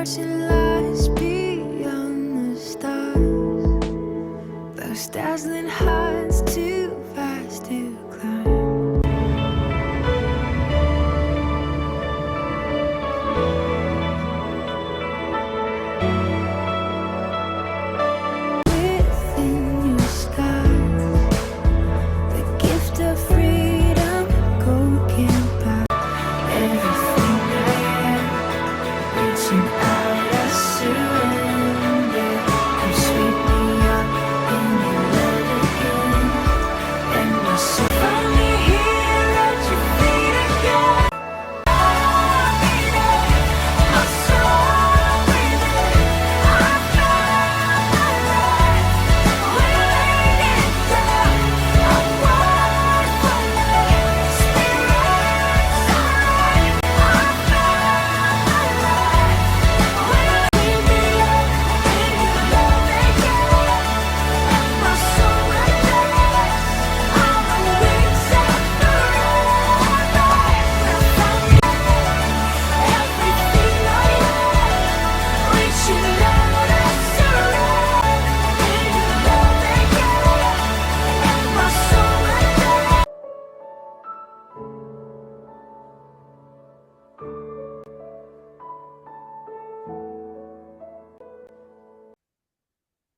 watching lights beyond the stars, those dazzling heights too fast to climb. Within your skies, the gift of freedom, gold can't buy. Everything I am, reaching out, I surrender. Come sweep me up in your love again, and my soul finally here at your feet again. My soul breathing, I found my life. We're laying it down. I want for love, spirits alive. I found my life. We're laying me up in your love again, and my soul will dance on the wings of the rainbow. I found everything I am, reaching out, I surrender. In your love again, and my soul will dance.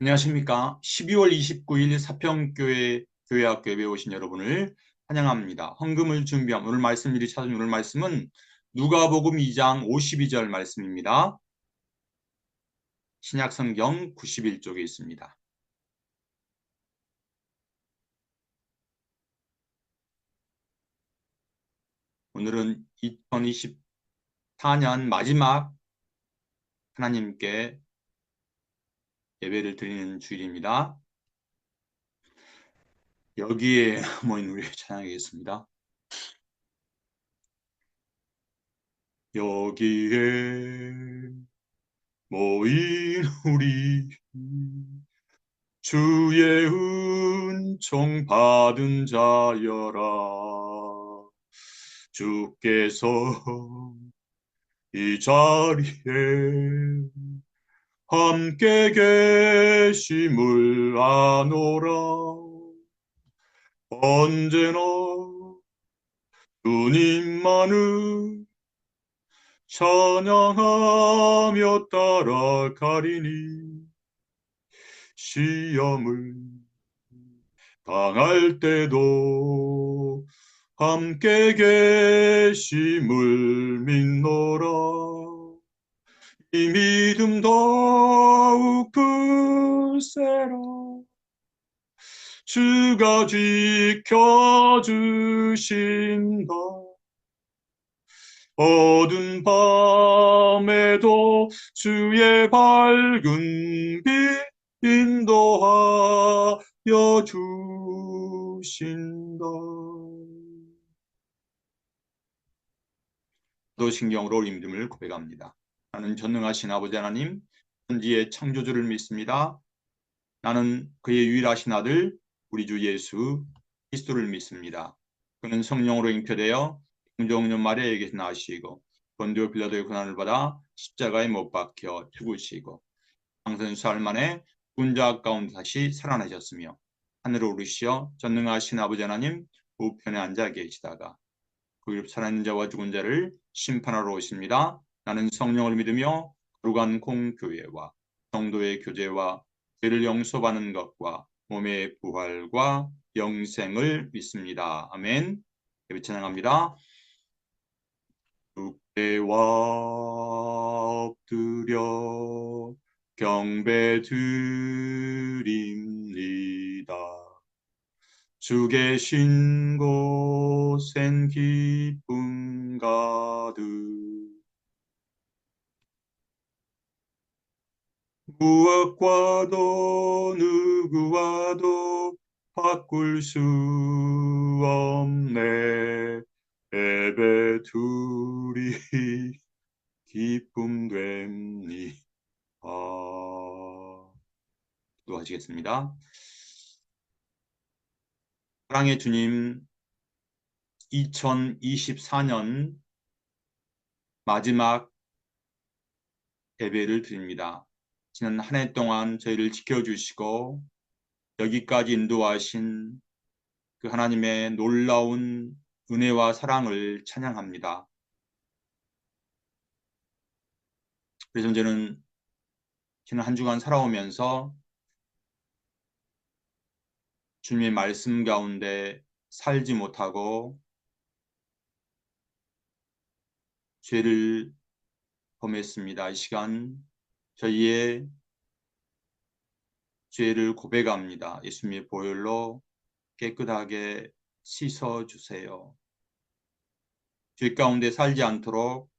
안녕하십니까. 12월 29일 사평교회 교회학교 예배에 오신 여러분을 환영합니다. 헌금을 준비한 오늘 말씀 미리 찾은 오늘 말씀은 누가복음 2장 52절 말씀입니다. 신약성경 91쪽에 있습니다. 오늘은 2024년 마지막 하나님께 예배를 드리는 주일입니다. 여기에 모인 우리 찬양하겠습니다. 여기에 모인 우리 주의 은총 받은 자여라. 주께서 이 자리에 함께 계심을 아노라. 언제나 주님만을 찬양하며 따라가리니 시험을 당할 때도 함께 계심을 믿노라. 이 믿음 더욱 굳세라. 주가 지켜주신다. 어두운 밤에도 주의 밝은 빛 인도하여 주신다. 도신경으로 믿음을 고백합니다. 나는 전능하신 아버지 하나님, 천지의 창조주를 믿습니다. 나는 그의 유일하신 아들 우리 주 예수 그리스도를 믿습니다. 그는 성령으로 잉태되어 동정년 마리아에게서 나시고 본디오 빌라도의 고난을 받아 십자가에 못 박혀 죽으시고 장선 수할 만에 군자 가운데 다시 살아나셨으며 하늘로 오르시어 전능하신 아버지 하나님 우편에 앉아 계시다가 그 살아있는 자와 죽은 자를 심판하러 오십니다. 나는 성령을 믿으며 거룩한 공교회와 성도의 교제와 죄를 용서받는 것과 몸의 부활과 영생을 믿습니다. 아멘. 예배 찬양합니다. 주께와 엎드려 경배드립니다. 주 계신 곳엔 기쁨 가득 무엇과도 누구와도 바꿀 수 없네. 예배 둘이 기쁨 됩니다. 기도하시겠습니다. 사랑의 주님, 2024년 마지막 예배를 드립니다. 지난 한 해 동안 저희를 지켜주시고 여기까지 인도하신 그 하나님의 놀라운 은혜와 사랑을 찬양합니다. 그래서 저는 지난 한 주간 살아오면서 주님의 말씀 가운데 살지 못하고 죄를 범했습니다. 이 시간 저희의 죄를 고백합니다. 예수님의 보혈로 깨끗하게 씻어주세요. 죄 가운데 살지 않도록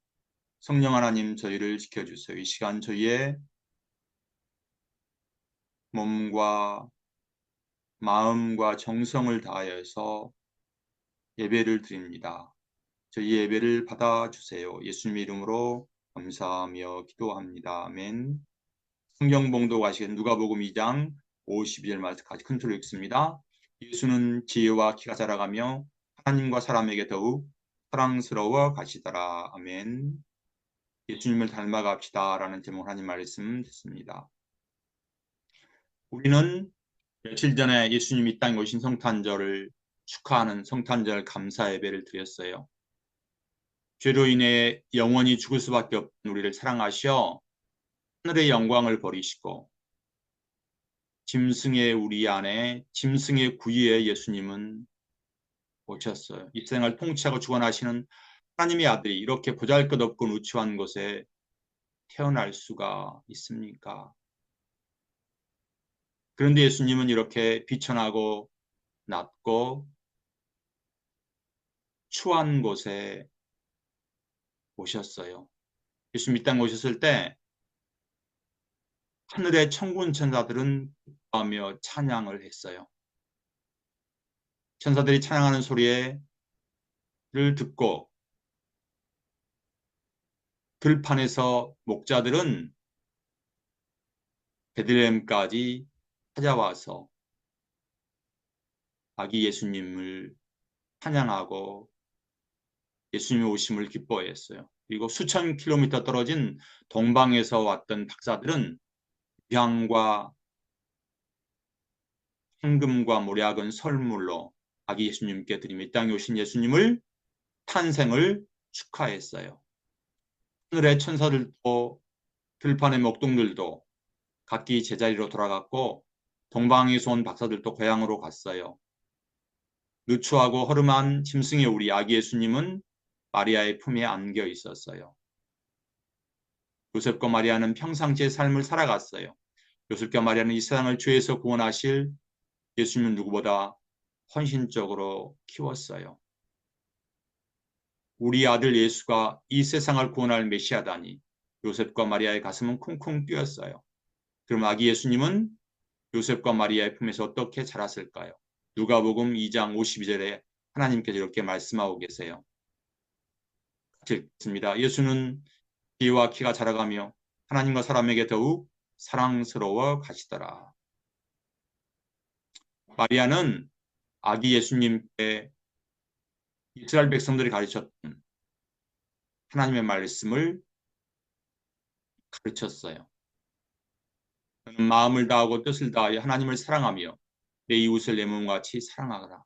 성령 하나님 저희를 지켜주세요. 이 시간 저희의 몸과 마음과 정성을 다하여서 예배를 드립니다. 저희 예배를 받아주세요. 예수님의 이름으로 감사하며 기도합니다. 아멘. 성경 봉독하시는 누가복음 2장 52절 말씀까지 큰 소리로 읽습니다. 예수는 지혜와 키가 자라가며 하나님과 사람에게 더욱 사랑스러워 가시더라. 아멘. 예수님을 닮아갑시다 라는 제목 하나님 말씀 듣습니다. 우리는 며칠 전에 예수님이 이 땅에 오신 성탄절을 축하하는 성탄절 감사 예배를 드렸어요. 죄로 인해 영원히 죽을 수밖에 없는 우리를 사랑하셔 하늘의 영광을 버리시고 짐승의 우리 안에 짐승의 구유에 예수님은 오셨어요. 이 세상을 통치하고 주관하시는 하나님의 아들이 이렇게 보잘것없고 누추한 곳에 태어날 수가 있습니까? 그런데 예수님은 이렇게 비천하고 낮고 추한 곳에 오셨어요. 예수님 이 땅에 오셨을 때 하늘의 천군 천사들은 기뻐하며 찬양을 했어요. 천사들이 찬양하는 소리를 듣고 들판에서 목자들은 베들레헴까지 찾아와서 아기 예수님을 찬양하고 예수님의 오심을 기뻐했어요. 그리고 수천 킬로미터 떨어진 동방에서 왔던 박사들은 유향과 황금과 모략은 선물로 아기 예수님께 드리며 이 땅에 오신 예수님을 탄생을 축하했어요. 하늘의 천사들도 들판의 목동들도 각기 제자리로 돌아갔고 동방에서 온 박사들도 고향으로 갔어요. 누추하고 허름한 짐승의 우리 아기 예수님은 마리아의 품에 안겨 있었어요. 요셉과 마리아는 평상시의 삶을 살아갔어요. 요셉과 마리아는 이 세상을 죄에서 구원하실 예수님은 누구보다 헌신적으로 키웠어요. 우리 아들 예수가 이 세상을 구원할 메시아다니 요셉과 마리아의 가슴은 쿵쿵 뛰었어요. 그럼 아기 예수님은 요셉과 마리아의 품에서 어떻게 자랐을까요? 누가복음 2장 52절에 하나님께서 이렇게 말씀하고 계세요. 같이 읽겠습니다. 예수는 지혜와 키가 자라가며 하나님과 사람에게 더욱 사랑스러워 가시더라. 마리아는 아기 예수님께 이스라엘 백성들이 가르쳤던 하나님의 말씀을 가르쳤어요. 마음을 다하고 뜻을 다하여 하나님을 사랑하며 내 이웃을 내 몸과 같이 사랑하라.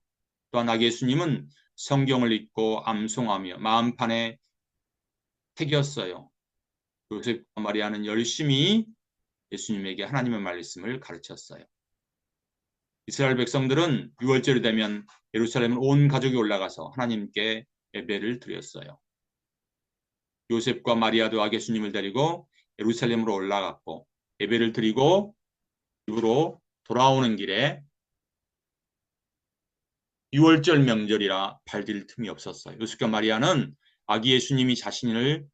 또한 아기 예수님은 성경을 읽고 암송하며 마음판에 새겼어요. 요셉과 마리아는 열심히 예수님에게 하나님의 말씀을 가르쳤어요. 이스라엘 백성들은 6월절이 되면 예루살렘을 온 가족이 올라가서 하나님께 예배를 드렸어요. 요셉과 마리아도 아기 예수님을 데리고 예루살렘으로 올라갔고 예배를 드리고 집으로 돌아오는 길에 6월절 명절이라 발딜 틈이 없었어요. 요셉과 마리아는 아기 예수님이 자신을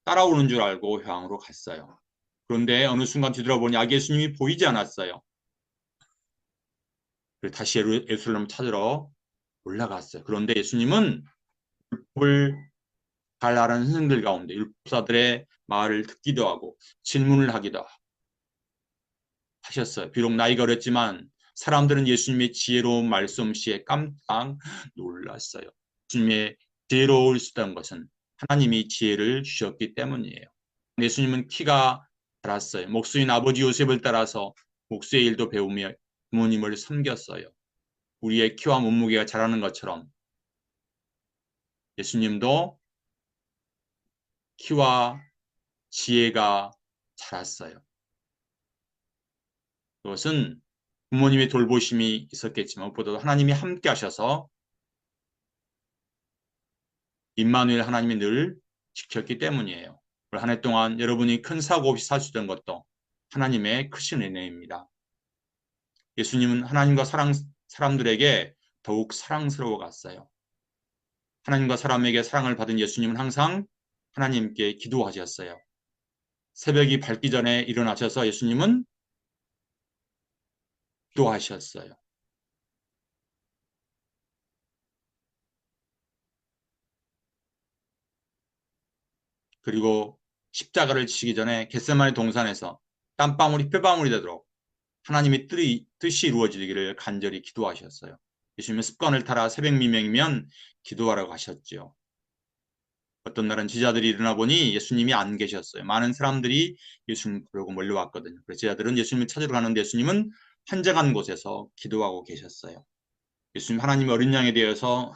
따라오는 줄 알고 회황으로 갔어요. 그런데 어느 순간 뒤돌아보니 아기 예수님이 보이지 않았어요. 다시 예루살렘을 찾으러 올라갔어요. 그런데 예수님은 율법을 잘 아는 선생들 가운데 율법사들의 말을 듣기도 하고 질문을 하기도 하셨어요. 비록 나이가 어렸지만 사람들은 예수님의 지혜로운 말씀씨에 깜짝 놀랐어요. 예수님의 지혜로울 수 있다는 것은 하나님이 지혜를 주셨기 때문이에요. 예수님은 키가 자랐어요. 목수인 아버지 요셉을 따라서 목수의 일도 배우며 부모님을 섬겼어요. 우리의 키와 몸무게가 자라는 것처럼 예수님도 키와 지혜가 자랐어요. 그것은 부모님의 돌보심이 있었겠지만 무엇보다도 하나님이 함께 하셔서 임마누엘 하나님이 늘 지켰기 때문이에요. 한 해 동안 여러분이 큰 사고 없이 살 수 있던 것도 하나님의 크신 은혜입니다. 예수님은 하나님과 사람들에게 더욱 사랑스러워 갔어요. 하나님과 사람에게 사랑을 받은 예수님은 항상 하나님께 기도하셨어요. 새벽이 밝기 전에 일어나셔서 예수님은 기도하셨어요. 그리고 십자가를 지시기 전에 겟세마네 동산에서 땀방울이 뼈방울이 되도록 하나님의 뜻이 이루어지기를 간절히 기도하셨어요. 예수님은 습관을 따라 새벽 미명이면 기도하라고 하셨죠. 어떤 날은 제자들이 일어나 보니 예수님이 안 계셨어요. 많은 사람들이 예수님 보려고 몰려왔거든요. 그래서 제자들은 예수님을 찾으러 가는데 예수님은 한적한 곳에서 기도하고 계셨어요. 예수님 하나님 어린 양에 대해서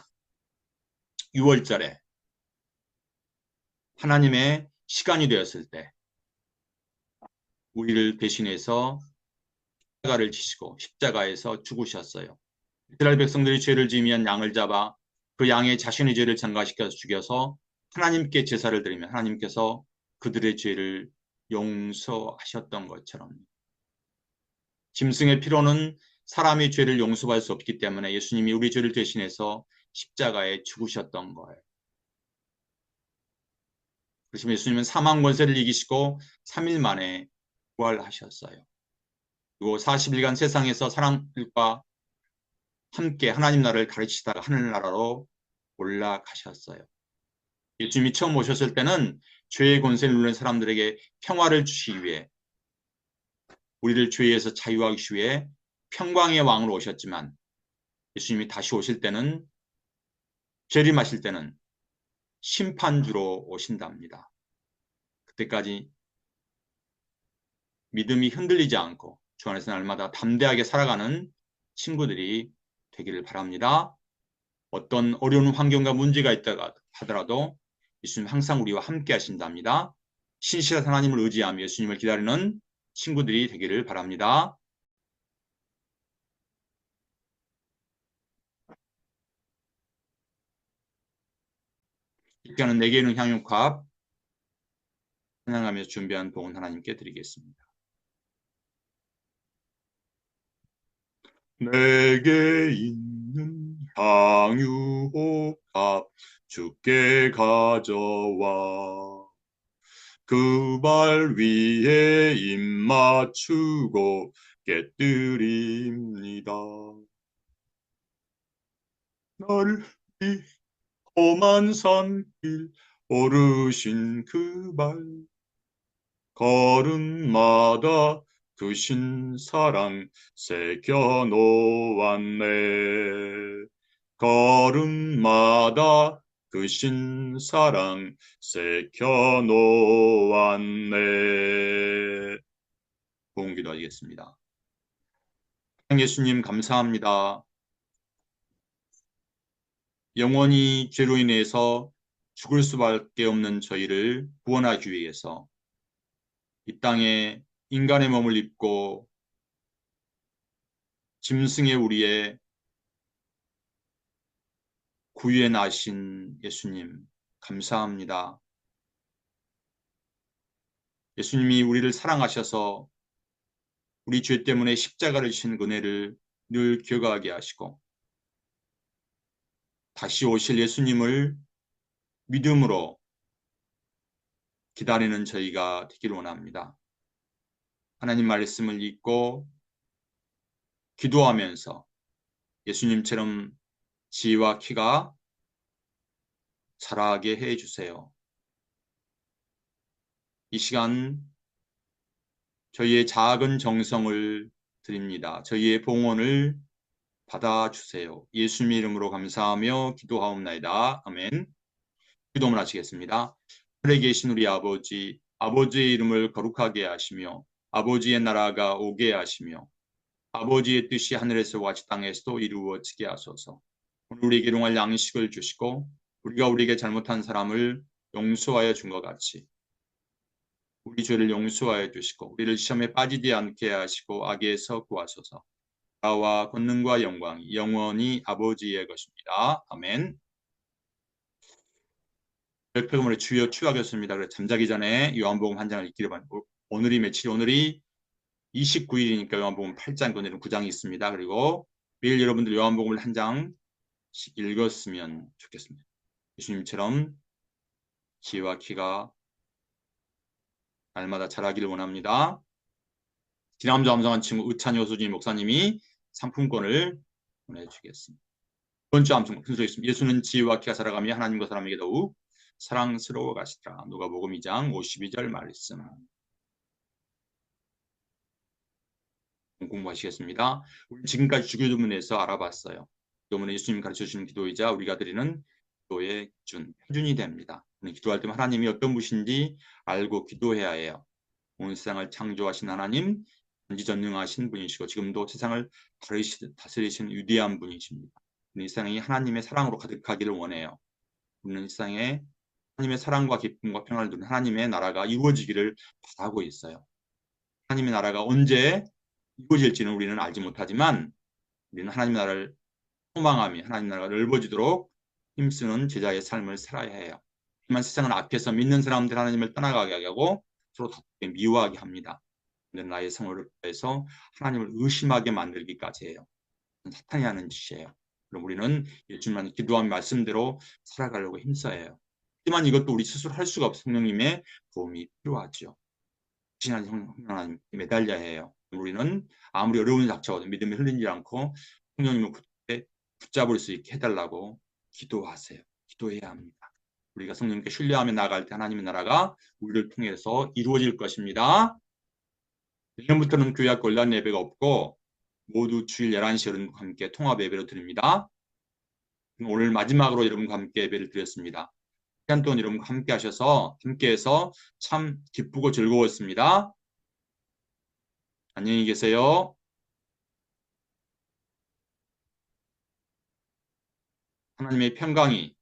6월절에 하나님의 시간이 되었을 때 우리를 대신해서 십자가를 지시고 십자가에서 죽으셨어요. 이스라엘 백성들이 죄를 지으면 양을 잡아 그 양의 자신의 죄를 전가시켜서 죽여서 하나님께 제사를 드리면 하나님께서 그들의 죄를 용서하셨던 것처럼 짐승의 피로는 사람의 죄를 용서할 수 없기 때문에 예수님이 우리 죄를 대신해서 십자가에 죽으셨던 거예요. 그래서 예수님은 사망 권세를 이기시고 3일 만에 부활하셨어요. 그리고 40일간 세상에서 사람들과 함께 하나님 나라를 가르치다가 하늘나라로 올라가셨어요. 예수님이 처음 오셨을 때는 죄의 권세를 누리는 사람들에게 평화를 주시기 위해 우리를 죄에서 자유하기 위해 평강의 왕으로 오셨지만 예수님이 다시 오실 때는 재림하실 때는 심판주로 오신답니다. 그때까지 믿음이 흔들리지 않고 주 안에서 날마다 담대하게 살아가는 친구들이 되기를 바랍니다. 어떤 어려운 환경과 문제가 있다 하더라도 예수님 항상 우리와 함께 하신답니다. 신실한 하나님을 의지하며 예수님을 기다리는 친구들이 되기를 바랍니다. 이제는 내게 있는 향유값 찬양하면서 준비한 복은 하나님께 드리겠습니다. 내게 있는 향유값 주께 가져와 그 발 위에 입 맞추고 깨뜨립니다. 나를 이 험한 산길 오르신 그 발 걸음마다 크신 사랑 새겨 놓았네. 걸음마다 크신 사랑 새겨 놓았네. 부흥 기도하겠습니다. 예수님 감사합니다. 영원히 죄로 인해서 죽을 수밖에 없는 저희를 구원하기 위해서 이 땅에 인간의 몸을 입고 짐승의 우리의 구유에 나신 예수님 감사합니다. 예수님이 우리를 사랑하셔서 우리 죄 때문에 십자가를 지신 은혜를 늘 기억하게 하시고 다시 오실 예수님을 믿음으로 기다리는 저희가 되기를 원합니다. 하나님 말씀을 읽고 기도하면서 예수님처럼 지혜와 키가 자라게 해주세요. 이 시간 저희의 작은 정성을 드립니다. 저희의 봉헌을 받아주세요. 예수님의 이름으로 감사하며 기도하옵나이다. 아멘. 기도문 하시겠습니다. 하늘에 계신 우리 아버지 아버지의 이름을 거룩하게 하시며 아버지의 나라가 오게 하시며 아버지의 뜻이 하늘에서 같이 땅에서도 이루어지게 하소서. 오늘 우리에게 일용할 양식을 주시고 우리가 우리에게 잘못한 사람을 용서하여 준 것 같이 우리 죄를 용서하여 주시고 우리를 시험에 빠지지 않게 하시고 악에서 구하소서. 나와 권능과 영광이 영원히 아버지의 것입니다. 아멘. 별표금으로 주여 추하겠습니다. 그래서 잠자기 전에 요한복음 한 장을 읽기를 바랍니다. 오늘이 며칠? 오늘이 29일이니까 요한복음 8장, 오늘은 9장이 있습니다. 그리고 매일 여러분들 요한복음을 한 장씩 읽었으면 좋겠습니다. 예수님처럼 지혜와 키가 날마다 자라기를 원합니다. 지난주 암송한 친구 의찬이 호수진 목사님이 상품권을 보내주겠습니다. 이번 주 암송 순서 있습니다. 예수는 지혜와 키가 자라가며 하나님과 사람에게 더욱 사랑스러워 가시더라. 누가복음 2장 52절 말씀. 공부하시겠습니다. 우리 지금까지 주기도문에서 알아봤어요. 기도문은 예수님이 가르쳐주시는 기도이자 우리가 드리는 기도의 표준이 됩니다. 기도할 때 하나님이 어떤 분이신지 알고 기도해야 해요. 온 세상을 창조하신 하나님, 전지전능하신 분이시고 지금도 세상을 다스리시는 위대한 분이십니다. 이 세상이 하나님의 사랑으로 가득하기를 원해요. 우리는 이 세상에 하나님의 사랑과 기쁨과 평안을 누리는 하나님의 나라가 이루어지기를 바라고 있어요. 하나님의 나라가 언제 이루어질지는 우리는 알지 못하지만 우리는 하나님 나라를 소망하며 하나님 나라가 넓어지도록 힘쓰는 제자의 삶을 살아야 해요. 하지만 세상은 앞에서 믿는 사람들 하나님을 떠나가게 하고 서로 다투게 미워하게 합니다. 근데 나의 성을 해서 하나님을 의심하게 만들기까지 해요. 사탄이 하는 짓이에요. 그럼 우리는 예수님만 기도한 말씀대로 살아가려고 힘써야 해요. 하지만 이것도 우리 스스로 할 수가 없어. 성령님의 도움이 필요하죠. 신한 성령님 매달려야 해요. 우리는 아무리 어려운 닥쳐도 믿음이 흘리지 않고 성령님을 붙잡을 수 있게 해달라고 기도하세요. 기도해야 합니다. 우리가 성령님께 신뢰하며 나아갈 때 하나님의 나라가 우리를 통해서 이루어질 것입니다. 내년부터는 교회 학교 온라인 예배가 없고 모두 주일 11시 여러분과 함께 통합 예배를 드립니다. 오늘 마지막으로 여러분과 함께 예배를 드렸습니다. 시간 동안 여러분과 함께해서 참 기쁘고 즐거웠습니다. 안녕히 계세요. 하나님의 평강이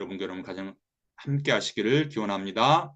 여러분 가정 함께 하시기를 기원합니다.